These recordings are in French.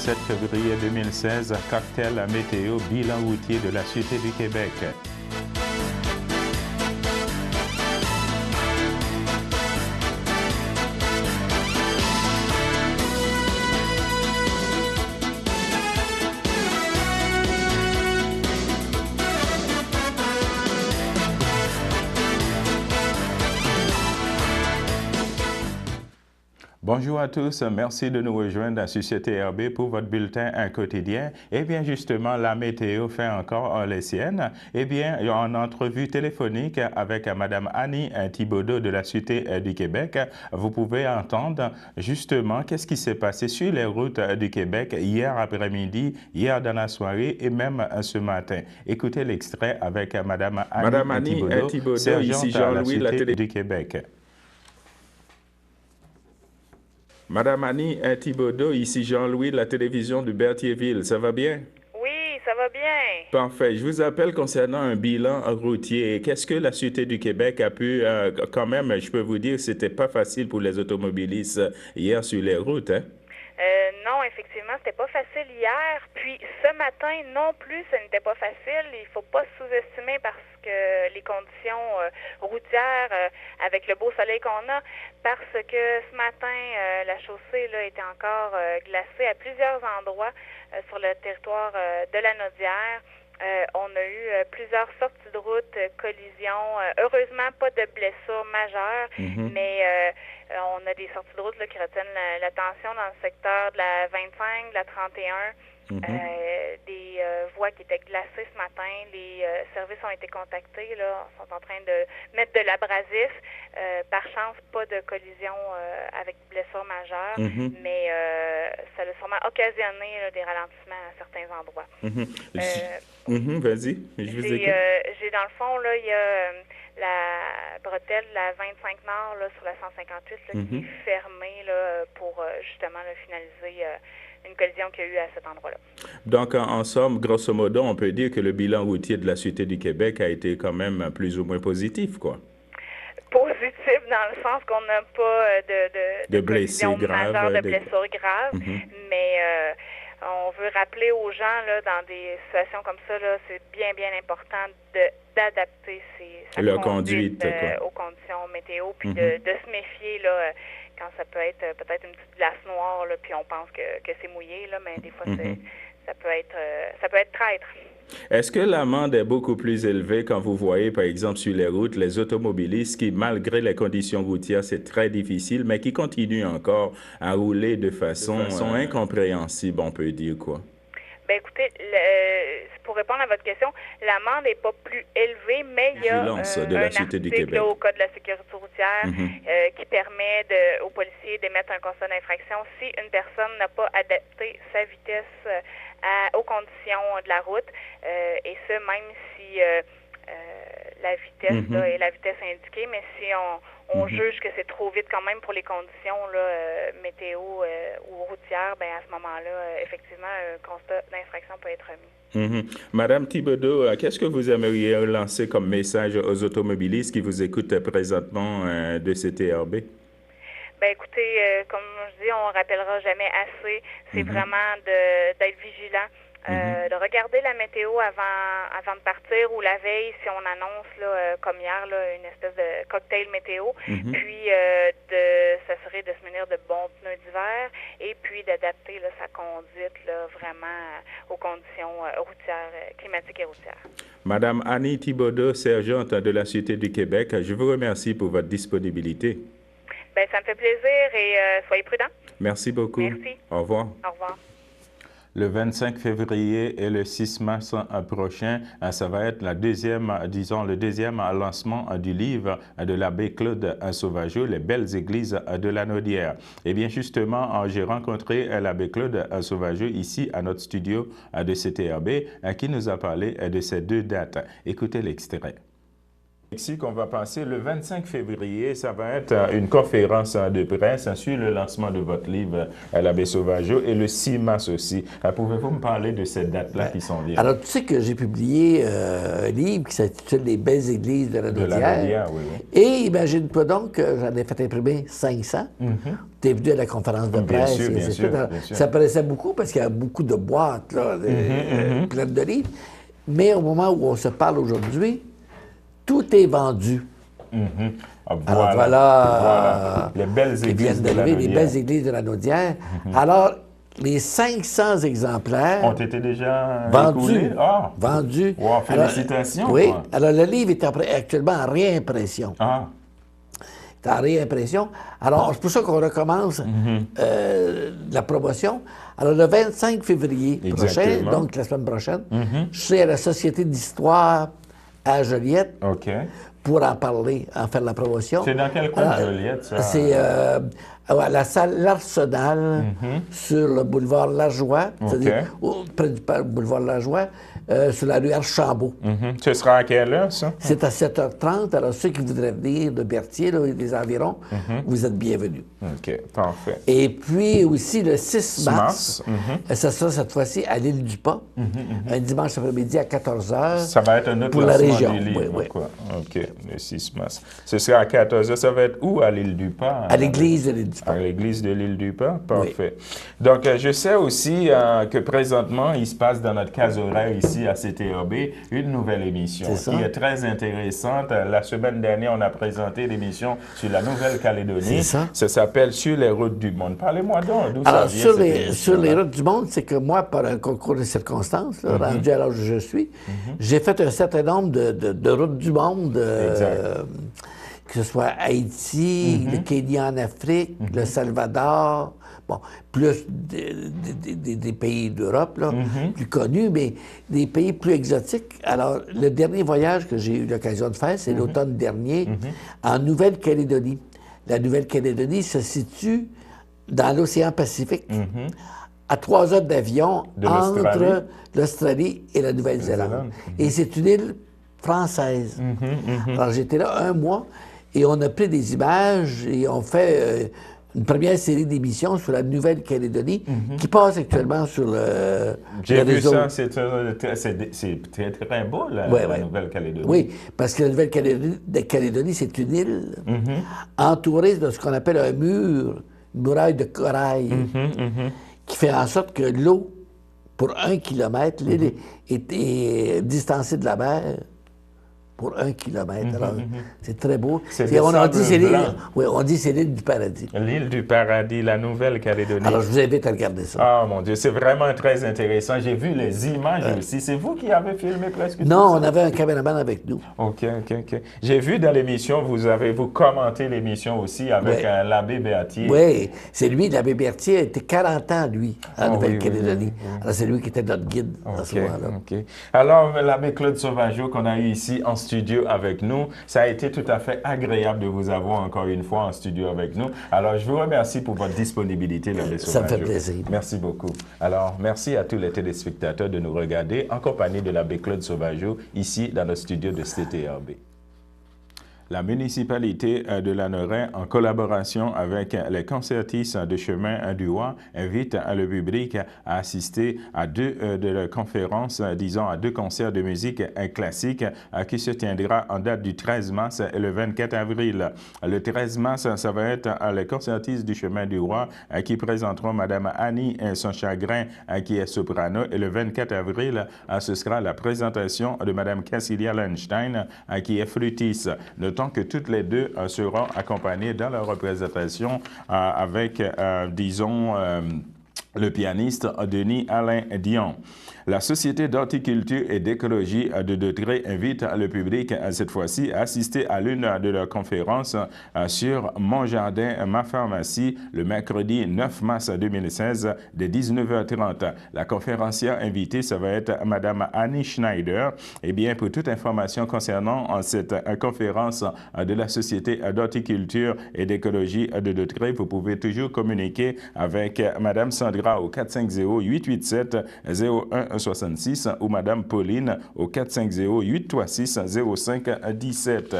27 février 2016, cocktail météo, bilan routier de la Sûreté du Québec. Bonjour à tous, merci de nous rejoindre sur CTRB pour votre bulletin quotidien. Eh bien, justement, la météo fait encore les siennes. Eh bien, en entrevue téléphonique avec Mme Annie Thibodeau de la Sûreté du Québec, vous pouvez entendre justement qu'est-ce qui s'est passé sur les routes du Québec hier après-midi, hier dans la soirée et même ce matin. Écoutez l'extrait avec Mme Annie Thibodeau, sergente à la Sûreté du Québec. Madame Annie Thibodeau, ici Jean-Louis de la télévision de Berthierville. Ça va bien? Oui, ça va bien. Parfait. Je vous appelle concernant un bilan routier. Qu'est-ce que la Sûreté du Québec a pu, quand même, je peux vous dire, c'était pas facile pour les automobilistes hier sur les routes, hein? Non, effectivement, c'était pas facile hier. Puis ce matin non plus, ce n'était pas facile. Il faut pas sous-estimer parce que les conditions routières, avec le beau soleil qu'on a, parce que ce matin, la chaussée là, était encore glacée à plusieurs endroits sur le territoire de la Naudière. On a eu plusieurs sorties de route, collisions. Heureusement, pas de blessures majeures, mais on a des sorties de route là, qui retiennent l'attention dans le secteur de la 25, de la 31. Des voies qui étaient glacées ce matin. Les services ont été contactés, là, sont en train de mettre de l'abrasif. Par chance, pas de collision avec blessures majeures, mais ça a sûrement occasionné là, des ralentissements à certains endroits. Vas-y, je vous écoute. J'ai dans le fond, là, il y a la bretelle, la 25 Nord, là, sur la 158, là, qui est fermée là, pour justement là, finaliser une collision qu'il y a eu à cet endroit-là. Donc, en somme, grosso modo, on peut dire que le bilan routier de la Sûreté du Québec a été quand même plus ou moins positif, quoi. Positif dans le sens qu'on n'a pas de blessés graves, de blessures graves, mais on veut rappeler aux gens là, dans des situations comme ça, là, c'est bien important d'adapter sa conduite aux conditions météo, puis de se méfier là, quand ça peut être peut-être une petite glace noire, là, puis on pense que c'est mouillé, là, mais des fois ça peut être traître. Est-ce que l'amende est beaucoup plus élevée quand vous voyez, par exemple, sur les routes, les automobilistes qui, malgré les conditions routières, c'est très difficile, mais qui continuent encore à rouler de façon incompréhensible, on peut dire, quoi? Bien, écoutez, pour répondre à votre question, l'amende n'est pas plus élevée, mais il y a un article au Code de la sécurité routière qui permet aux policiers d'émettre un constat d'infraction si une personne n'a pas adapté sa vitesse aux conditions de la route, et ce, même si la vitesse là, est la vitesse indiquée, mais si on juge que c'est trop vite quand même pour les conditions là, météo ou routières, ben à ce moment-là, effectivement, un constat d'infraction peut être remis. Madame Thibodeau, qu'est-ce que vous aimeriez lancer comme message aux automobilistes qui vous écoutent présentement de CTRB? Ben écoutez, comme je dis, on rappellera jamais assez. C'est vraiment d'être vigilant. De regarder la météo avant de partir ou la veille si on annonce là, comme hier là, une espèce de cocktail météo, puis de s'assurer de se munir de bons pneus d'hiver et puis d'adapter là, sa conduite là, vraiment aux conditions routières, climatiques et routières. Madame Annie Thibodeau, sergente de la Sûreté du Québec, je vous remercie pour votre disponibilité. Ben, ça me fait plaisir et soyez prudents. Merci beaucoup. Merci. Au revoir. Au revoir. Le 25 février et le 6 mars prochain, ça va être le deuxième lancement du livre de l'abbé Claude Sauvageau, Les belles églises de la Naudière. Et bien justement, j'ai rencontré l'abbé Claude Sauvageau ici à notre studio de CTRB qui nous a parlé de ces deux dates. Écoutez l'extrait. Ici qu'on va passer le 25 février, ça va être une conférence de presse sur le lancement de votre livre L'Abbé Sauvageau et le 6 mars aussi. Pouvez-vous me parler de cette date-là qui s'en vient? Alors, tu sais que j'ai publié un livre qui s'intitule Les belles églises de la Naudière. Oui. Et imagine-toi donc que j'en ai fait imprimer 500. Tu es venu à la conférence de presse. Bien sûr. Ça paraissait beaucoup parce qu'il y a beaucoup de boîtes là, pleines de livres. Mais au moment où on se parle aujourd'hui, tout est vendu. Alors voilà, les belles églises de la Naudière. Les belles églises de la Naudière. Alors, les 500 exemplaires ont été déjà vendus. Vendus. Wow, félicitations. Alors, oui. Alors, le livre est actuellement en réimpression. C'est en réimpression. Alors, c'est pour ça qu'on recommence la promotion. Alors, le 25 février prochain, donc la semaine prochaine, je serai à la Société d'histoire à Joliette pour en parler, en faire la promotion. C'est dans quel coin de Joliette, ça? C'est à la salle L'Arsenal, sur le boulevard Lajoie, c'est-à-dire près du boulevard Lajoie, sur la rue Archambault. Ce sera à quelle heure, ça? C'est à 7h30. Alors, ceux qui voudraient venir de Berthier là, et des environs, vous êtes bienvenus. OK, parfait. Et puis aussi, le 6 mars, ça sera cette fois-ci à l'île du Pas, un dimanche après-midi à 14h. Ça va être un autre pour la région. Du livre, quoi. OK, le 6 mars. Ce sera à 14h. Ça va être où à l'île du Pas? À l'église de l'île du Pas. À l'église de l'île du Pas? Parfait. Donc, je sais aussi que présentement, il se passe dans notre case horaire ici à CTRB une nouvelle émission qui est très intéressante. La semaine dernière, on a présenté l'émission sur la Nouvelle-Calédonie. Ça s'appelle Sur les routes du monde. Parlez-moi donc d'où ça vient. Sur les routes du monde, c'est que moi, par un concours de circonstances, là, rendu à l'âge où je suis, j'ai fait un certain nombre de routes du monde. Que ce soit Haïti, le Kenya en Afrique, le Salvador, bon, plus des pays d'Europe, là, plus connus, mais des pays plus exotiques. Alors, le dernier voyage que j'ai eu l'occasion de faire, c'est l'automne dernier, en Nouvelle-Calédonie. La Nouvelle-Calédonie se situe dans l'océan Pacifique, à 3 heures d'avion entre l'Australie et la Nouvelle-Zélande. Et c'est une île française. Alors, j'étais là 1 mois. Et on a pris des images et on fait une première série d'émissions sur la Nouvelle-Calédonie qui passe actuellement sur le réseau. J'ai vu ça, c'est très, très beau, la Nouvelle-Calédonie. Oui, parce que la Nouvelle-Calédonie, c'est une île entourée de ce qu'on appelle un mur, une muraille de corail, qui fait en sorte que l'eau, pour 1 kilomètre, l'île est distancée de la mer. Pour 1 kilomètre. Alors, c'est très beau. On dit c'est l'île du paradis. L'île du paradis, la Nouvelle-Calédonie. Alors, je vous invite à regarder ça. Ah, mon Dieu, c'est vraiment très intéressant. J'ai vu les images aussi. C'est vous qui avez filmé presque tout ça? Non, on avait un caméraman avec nous. OK. J'ai vu dans l'émission, vous commentez l'émission aussi avec l'abbé Berthier. Oui, c'est lui, l'abbé Berthier, a été 40 ans, lui, en Nouvelle-Calédonie. Alors, c'est lui qui était notre guide à ce moment-là. Alors, l'abbé Claude Sauvageau, qu'on a eu ici en studio avec nous. Ça a été tout à fait agréable de vous avoir encore une fois en studio avec nous. Alors, je vous remercie pour votre disponibilité, l'abbé Sauvageau. Ça me fait plaisir. Merci beaucoup. Alors, merci à tous les téléspectateurs de nous regarder en compagnie de l'abbé Claude Sauvageau, ici dans le studio de CTRB. La municipalité de Lanneray, en collaboration avec les concertistes de Chemin du Roi, invite le public à assister à 2 de leurs conférences, disons à 2 concerts de musique classique qui se tiendra en date du 13 mars et le 24 avril. Le 13 mars, ça va être les concertistes du Chemin du Roi qui présenteront Mme Annie Son-Chagrin qui est soprano, et le 24 avril, ce sera la présentation de Mme Cassilia Lenstein qui est flûtiste. Notons que toutes les 2 seront accompagnées dans leur représentation avec, disons, le pianiste Denis Alain Dion. La Société d'horticulture et d'écologie de Dautrey invite le public, cette fois-ci, à assister à l'une de leurs conférences sur Mon jardin, ma pharmacie, le mercredi 9 mars 2016, de 19h30. La conférencière invitée, ça va être Mme Annie Schneider. Eh bien, pour toute information concernant cette conférence de la Société d'horticulture et d'écologie de Dautrey, vous pouvez toujours communiquer avec Mme Sandrine Sandra au 450-887-0166 ou Madame Pauline au 450-836-0517.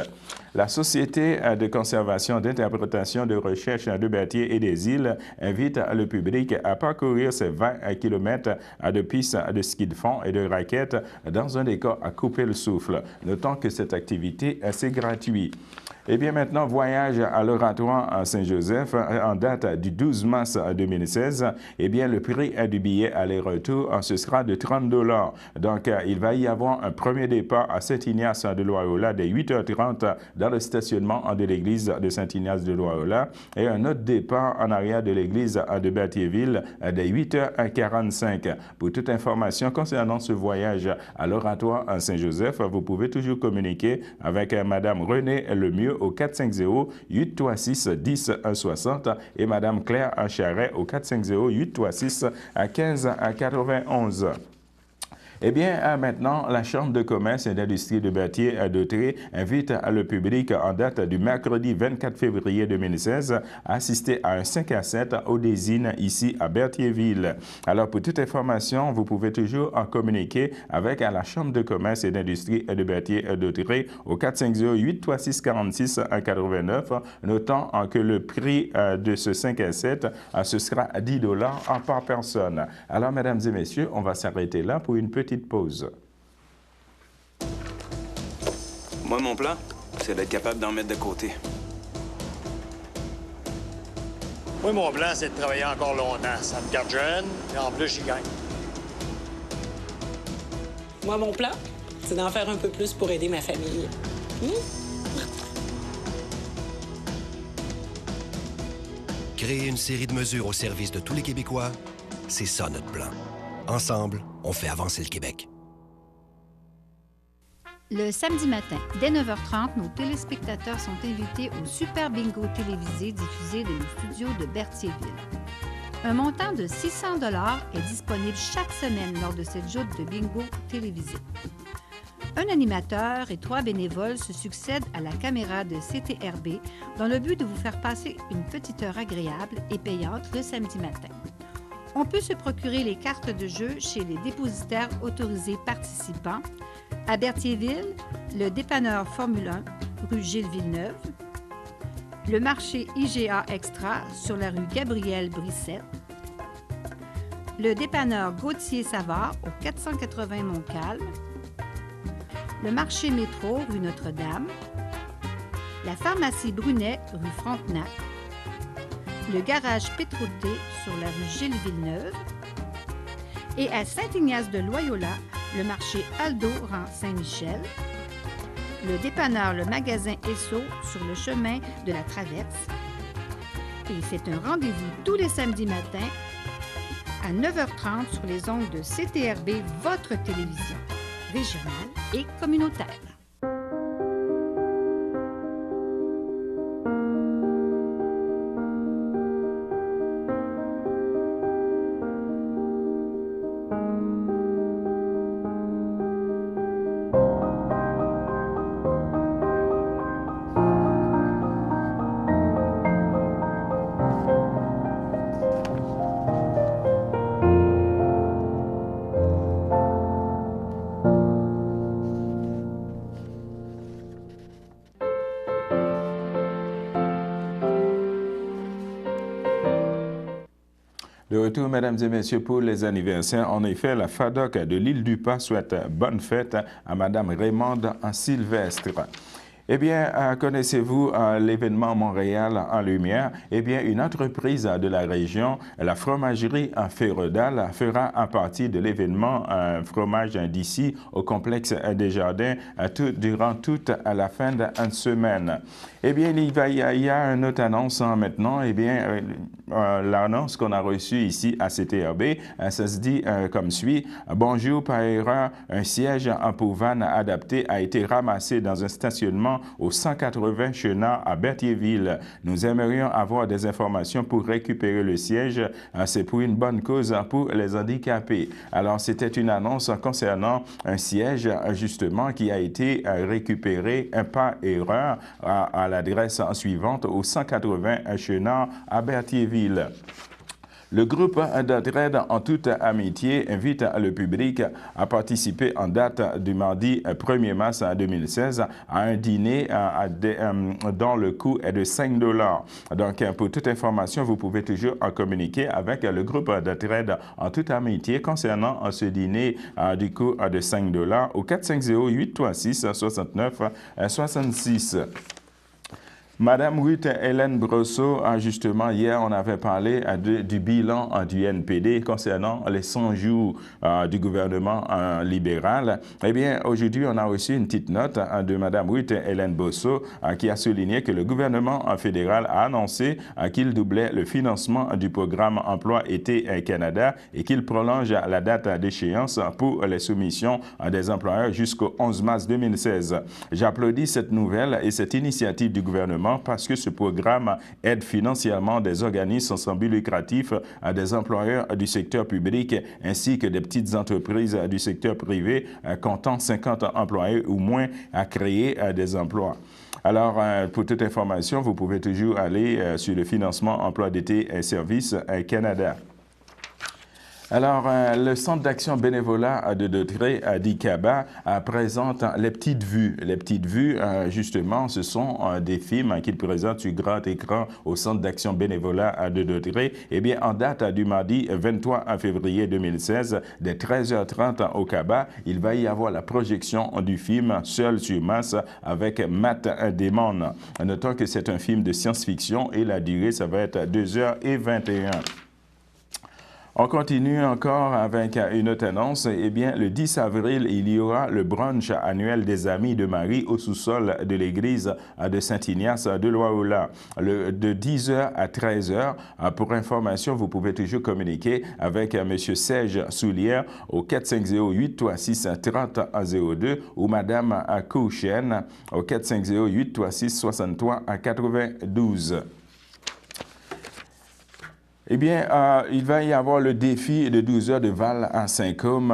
La Société de conservation, d'interprétation, de recherche de Berthier et des îles invite le public à parcourir ces 20 km de pistes de ski de fond et de raquettes dans un décor à couper le souffle. Notons que cette activité, c'est gratuit. Et bien maintenant, voyage à l'Oratoire à Saint-Joseph en date du 12 mars 2016. Eh bien, le prix du billet aller-retour, ce sera de 30 $. Donc, il va y avoir un premier départ à Saint-Ignace de Loyola dès 8h30 dans le stationnement de l'église de Saint-Ignace de Loyola et un autre départ en arrière de l'église de Berthierville dès 8h45. Pour toute information concernant ce voyage à l'Oratoire à Saint-Joseph, vous pouvez toujours communiquer avec Madame Renée Lemieux au 450-836-1060 et Mme Claire Charret au 450-836-1591. Eh bien, maintenant, la Chambre de commerce et d'industrie de Berthier-Dautrey invite le public en date du mercredi 24 février 2016 à assister à un 5 à 7 au Désine ici à Berthierville. Alors, pour toute information, vous pouvez toujours en communiquer avec la Chambre de commerce et d'industrie de Berthier-Dautrey au 450-836-46-89, notant que le prix de ce 5 à 7, ce sera 10 $ par personne. Alors, mesdames et messieurs, on va s'arrêter là pour une petite pause. Moi, mon plan, c'est d'être capable d'en mettre de côté. Moi, mon plan, c'est de travailler encore longtemps. Ça me garde jeune, et en plus, j'y gagne. Moi, mon plan, c'est d'en faire un peu plus pour aider ma famille. Créer une série de mesures au service de tous les Québécois, c'est ça notre plan. Ensemble, on fait avancer le Québec. Le samedi matin, dès 9h30, nos téléspectateurs sont invités au Super Bingo télévisé diffusé de nos studios de Berthierville. Un montant de 600 $ est disponible chaque semaine lors de cette joute de bingo télévisé. Un animateur et 3 bénévoles se succèdent à la caméra de CTRB dans le but de vous faire passer une petite heure agréable et payante le samedi matin. On peut se procurer les cartes de jeu chez les dépositaires autorisés participants à Berthierville, le dépanneur Formule 1, rue Gilles Villeneuve, le marché IGA Extra sur la rue Gabriel Brissette, le dépanneur Gauthier Savard au 480 Montcalm, le marché Métro rue Notre-Dame, la pharmacie Brunet rue Frontenac, le garage Pétroté sur la rue Gilles Villeneuve et à Saint-Ignace-de-Loyola, le marché Aldo rang Saint-Michel, le dépanneur Le Magasin Esso sur le chemin de la Traverse. Et c'est un rendez-vous tous les samedis matins à 9h30 sur les ondes de CTRB, votre télévision régionale et communautaire. De retour, mesdames et messieurs, pour les anniversaires. En effet, la FADOC de l'île du Pas souhaite bonne fête à Madame Raymonde Sylvestre. Eh bien, connaissez-vous l'événement Montréal en lumière? Eh bien, une entreprise de la région, la fromagerie Férodal, fera à partir de l'événement un fromage d'ici au complexe des Jardins durant toute la fin de semaine. Eh bien, il y a une autre annonce maintenant. Eh bien, l'annonce qu'on a reçue ici à CTRB, ça se dit comme suit. Bonjour, par erreur, un siège pour van adapté a été ramassé dans un stationnement au 180 Chenard à Berthierville. Nous aimerions avoir des informations pour récupérer le siège. C'est pour une bonne cause pour les handicapés. Alors, c'était une annonce concernant un siège, justement, qui a été récupéré par erreur à l'adresse suivante au 180 Chenard à Berthierville. Le groupe d'entraide en toute amitié invite le public à participer en date du mardi 1er mars 2016 à un dîner dont le coût est de 5 $. Donc, pour toute information, vous pouvez toujours en communiquer avec le groupe d'entraide en toute amitié concernant ce dîner du coût de 5 $ au 450-836-69-66. Madame Ruth Hélène Brosseau, justement, hier, on avait parlé du bilan du NPD concernant les 100 jours du gouvernement libéral. Eh bien, aujourd'hui, on a reçu une petite note de Madame Ruth Hélène Brosseau qui a souligné que le gouvernement fédéral a annoncé qu'il doublait le financement du programme Emploi-Été Canada et qu'il prolonge la date d'échéance pour les soumissions des employeurs jusqu'au 11 mars 2016. J'applaudis cette nouvelle et cette initiative du gouvernement parce que ce programme aide financièrement des organismes sans but lucratif, des employeurs du secteur public ainsi que des petites entreprises du secteur privé comptant 50 employés ou moins à créer des emplois. Alors, pour toute information, vous pouvez toujours aller sur le financement Emploi d'été et services Canada. Alors, le Centre d'action bénévolat de Dautrey, d'ICABA, présente les petites vues. Les petites vues, justement, ce sont des films qu'il présente sur grand écran au Centre d'action bénévolat de Dautrey. Eh bien, en date du mardi 23 février 2016, dès 13h30 au CABA, il va y avoir la projection du film Seul sur Mars avec Matt Damon. Notons que c'est un film de science-fiction et la durée, ça va être 2h21. On continue encore avec une autre annonce. Eh bien, le 10 avril, il y aura le brunch annuel des Amis de Marie au sous-sol de l'église de Saint-Ignace de Loyola, de 10h à 13h. Pour information, vous pouvez toujours communiquer avec M. Serge Soulière au 450-836-3002 ou Mme Kouchen au 450-836-63-92. Eh bien, il va y avoir le défi de 12 heures de Val à Saint-Côme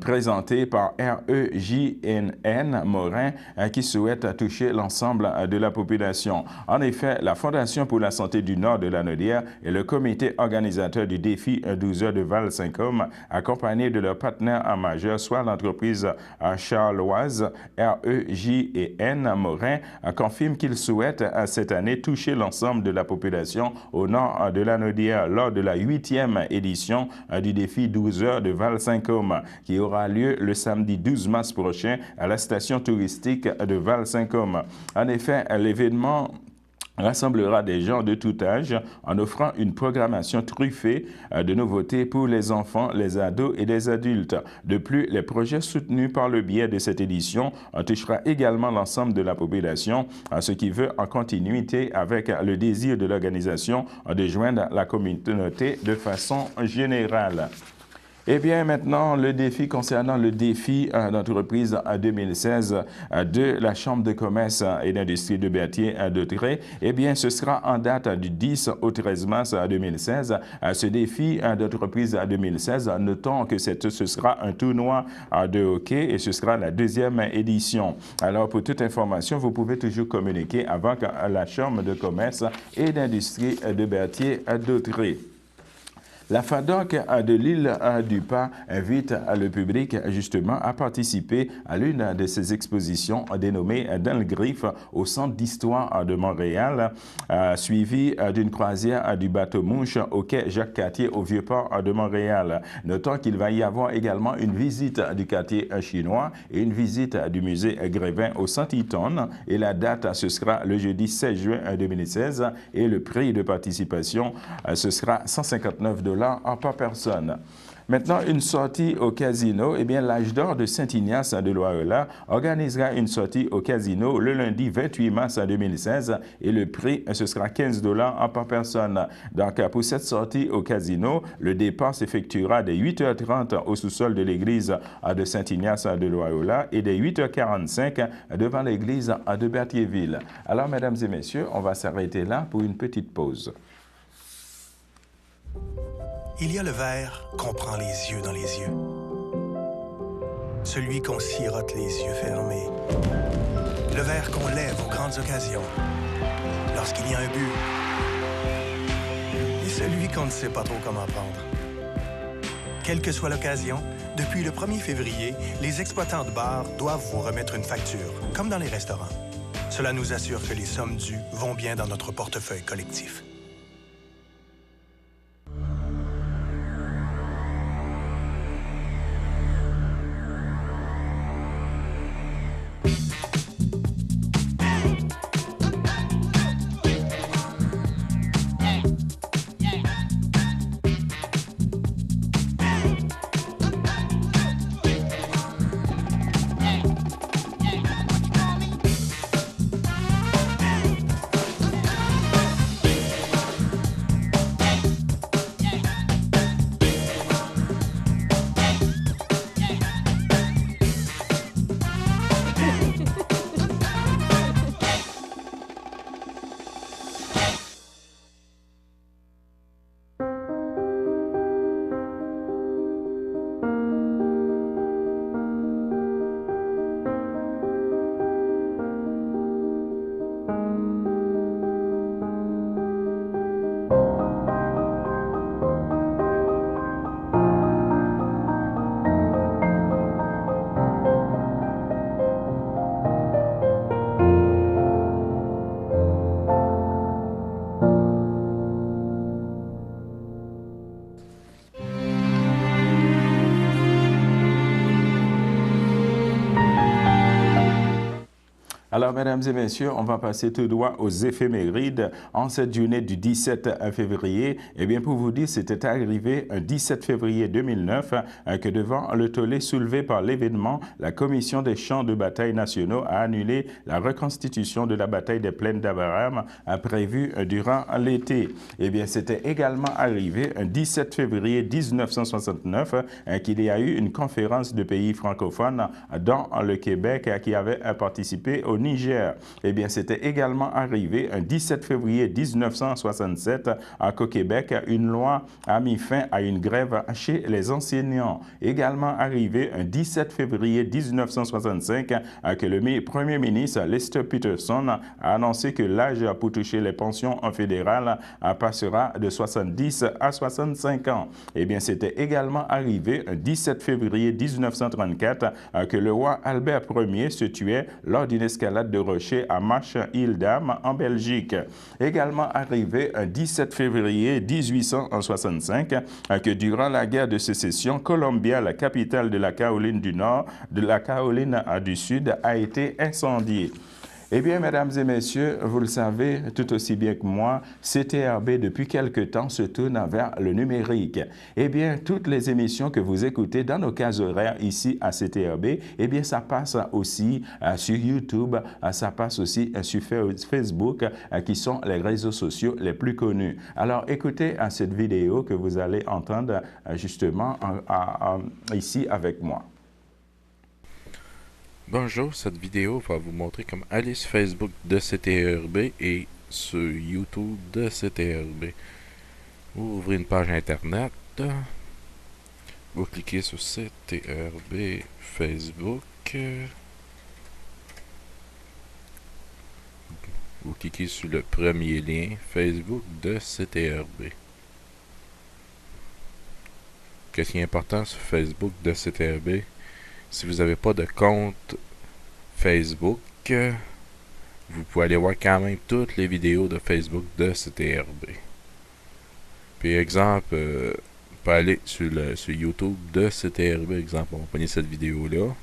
présenté par REJNN Morin qui souhaite toucher l'ensemble de la population. En effet, la Fondation pour la santé du Nord de la Naudière et le comité organisateur du défi 12 heures de Val Saint-Côme, accompagnés de leurs partenaires majeurs, soit l'entreprise charloise REJN Morin, confirment qu'ils souhaitent cette année toucher l'ensemble de la population au nord de la Naudière lors de la 8e édition du défi 12 heures de Val Saint-Côme qui aura lieu le samedi 12 mars prochain à la station touristique de Val Saint-Côme. En effet, l'événement rassemblera des gens de tout âge en offrant une programmation truffée de nouveautés pour les enfants, les ados et les adultes. De plus, les projets soutenus par le biais de cette édition touchera également l'ensemble de la population, ce qui veut en continuité avec le désir de l'organisation de joindre la communauté de façon générale. Eh bien, maintenant, le défi concernant le défi d'entreprise 2016 de la Chambre de commerce et d'industrie de Berthier-Dautrey, eh bien, ce sera en date du 10 au 13 mars 2016. Ce défi d'entreprise 2016, notons que ce sera un tournoi de hockey et ce sera la 2e édition. Alors, pour toute information, vous pouvez toujours communiquer avec la Chambre de commerce et d'industrie de Berthier-Dautrey. La FADOC de l'île du Pas invite le public justement à participer à l'une de ces expositions dénommée Dans le Griffe au Centre d'histoire de Montréal, suivie d'une croisière du bateau-mouche au quai Jacques-Cartier au Vieux-Port de Montréal. Notons qu'il va y avoir également une visite du quartier chinois et une visite du musée Grévin au Centre-Eaton. Et la date, ce sera le jeudi 16 juin 2016 et le prix de participation, ce sera 159 $ par personne. Maintenant, une sortie au casino. Eh bien, l'Âge d'or de Saint-Ignace de Loyola organisera une sortie au casino le lundi 28 mars 2016 et le prix, ce sera 15 $ par personne. Donc, pour cette sortie au casino, le départ s'effectuera dès 8h30 au sous-sol de l'église de Saint-Ignace de Loyola et dès 8h45 devant l'église de Berthierville. Alors, mesdames et messieurs, on va s'arrêter là pour une petite pause. Il y a le verre qu'on prend les yeux dans les yeux. Celui qu'on sirote les yeux fermés. Le verre qu'on lève aux grandes occasions. Lorsqu'il y a un but. Et celui qu'on ne sait pas trop comment prendre. Quelle que soit l'occasion, depuis le 1er février, les exploitants de bars doivent vous remettre une facture, comme dans les restaurants. Cela nous assure que les sommes dues vont bien dans notre portefeuille collectif. Alors, mesdames et messieurs, on va passer tout droit aux éphémérides en cette journée du 17 février. Eh bien, pour vous dire, c'était arrivé un 17 février 2009 que devant le tollé soulevé par l'événement, la Commission des champs de bataille nationaux a annulé la reconstitution de la bataille des plaines d'Abraham prévue durant l'été. Eh bien, c'était également arrivé un 17 février 1969 qu'il y a eu une conférence de pays francophones dans le Québec qui avait participé au Niger. Eh bien, c'était également arrivé un 17 février 1967 qu'au Québec, une loi a mis fin à une grève chez les enseignants. Également arrivé un 17 février 1965 que le premier ministre Lester Peterson a annoncé que l'âge pour toucher les pensions fédérales passera de 70 à 65 ans. Eh bien, c'était également arrivé un 17 février 1934 que le roi Albert Ier se tuait lors d'une escalade de rochers à Mache-Île-Dame en Belgique. Également arrivé un 17 février 1865 que durant la guerre de sécession, Columbia, la capitale de la Caroline du Nord, de la Caroline du Sud, a été incendiée. Eh bien, mesdames et messieurs, vous le savez tout aussi bien que moi, CTRB, depuis quelque temps, se tourne vers le numérique. Eh bien, toutes les émissions que vous écoutez dans nos cases horaires ici à CTRB, eh bien, ça passe aussi sur YouTube, ça passe aussi sur Facebook, qui sont les réseaux sociaux les plus connus. Alors, écoutez cette vidéo que vous allez entendre justement ici avec moi. Bonjour, cette vidéo va vous montrer comment aller sur Facebook de CTRB et sur YouTube de CTRB. Vous ouvrez une page internet, vous cliquez sur CTRB Facebook, vous cliquez sur le premier lien Facebook de CTRB. Qu'est-ce qui est important sur Facebook de CTRB? Si vous n'avez pas de compte Facebook, vous pouvez aller voir quand même toutes les vidéos de Facebook de CTRB. Puis exemple, vous pouvez aller sur YouTube de CTRB, exemple, on va prendre cette vidéo-là.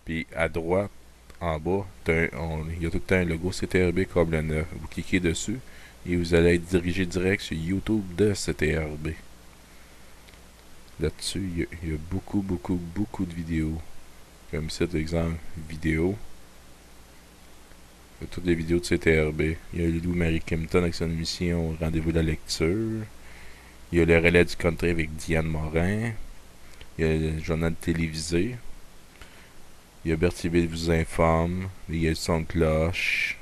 Puis à droite, en bas, il y a tout le temps un logo CTRB câble 9. Vous cliquez dessus et vous allez être dirigé direct sur YouTube de CTRB. Là-dessus, il y a beaucoup de vidéos. Comme cet exemple, vidéo. Il y a toutes les vidéos de CTRB. Il y a Lou-Marie Kempton avec son émission Rendez-vous de la lecture. Il y a le relais du country avec Diane Morin. Il y a le journal télévisé. Il y a Berthierville vous informe. Il y a le son de cloche.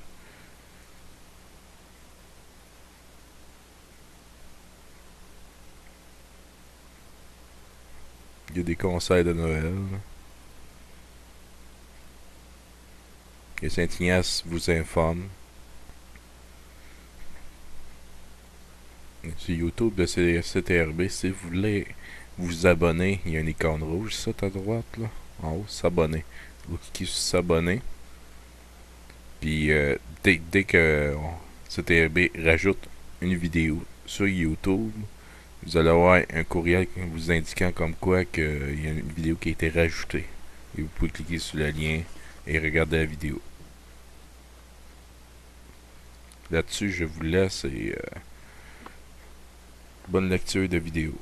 Il y a des conseils de Noël. Et Saint-Ignace vous informe. sur YouTube de CTRB. Si vous voulez vous abonner, il y a une icône rouge, ça, à droite, là, en haut, s'abonner. Vous cliquez sur s'abonner. Puis, dès que CTRB rajoute une vidéo sur YouTube, vous allez avoir un courriel vous indiquant comme quoi qu'il y a une vidéo qui a été rajoutée. Et vous pouvez cliquer sur le lien et regarder la vidéo. Là-dessus, je vous laisse et bonne lecture de vidéo.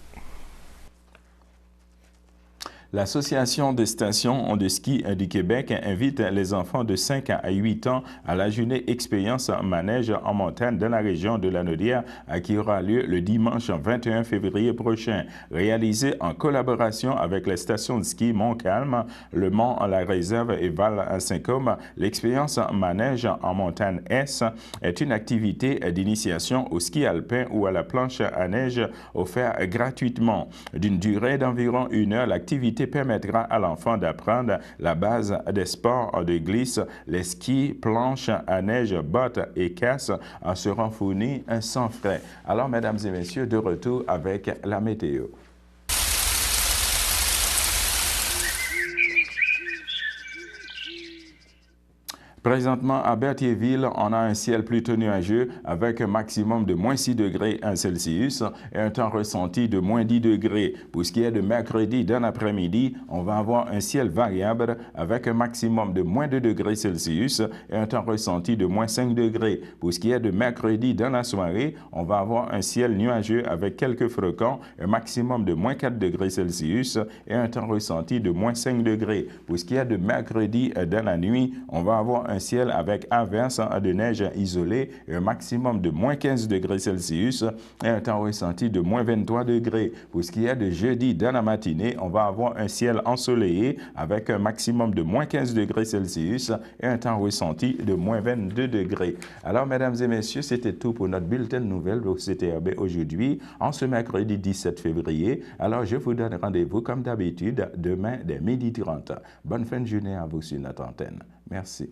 L'Association des stations de ski du Québec invite les enfants de 5 à 8 ans à la journée expérience manège en montagne dans la région de la Naudière qui aura lieu le dimanche 21 février prochain. Réalisée en collaboration avec les stations de ski Montcalm, Le Mont, La Réserve et Val-Saint-Côme, l'expérience manège en montagne S est une activité d'initiation au ski alpin ou à la planche à neige offerte gratuitement. D'une durée d'environ 1 heure, l'activité permettra à l'enfant d'apprendre la base des sports de glisse. Les skis, planches à neige, bottes et casques seront fournis sans frais. Alors, mesdames et messieurs, de retour avec la météo. Présentement, à Berthierville, on a un ciel plutôt nuageux avec un maximum de moins 6 degrés Celsius et un temps ressenti de moins 10 degrés. Pour ce qui est de mercredi, dans l'après-midi, on va avoir un ciel variable avec un maximum de moins 2 degrés Celsius et un temps ressenti de moins 5 degrés. Pour ce qui est de mercredi, dans la soirée, on va avoir un ciel nuageux avec quelques flocons, un maximum de moins 4 degrés Celsius et un temps ressenti de moins 5 degrés. Pour ce qui est de mercredi, dans la nuit, on va avoir un ciel avec averses de neige isolée et un maximum de moins 15 degrés Celsius et un temps ressenti de moins 23 degrés. Pour ce qui est de jeudi dans la matinée, on va avoir un ciel ensoleillé avec un maximum de moins 15 degrés Celsius et un temps ressenti de moins 22 degrés. Alors, mesdames et messieurs, c'était tout pour notre bulletin de nouvelles au CTRB aujourd'hui, en ce mercredi 17 février. Alors, je vous donne rendez-vous comme d'habitude demain dès 12h30. Bonne fin de journée à vous sur notre antenne. Merci.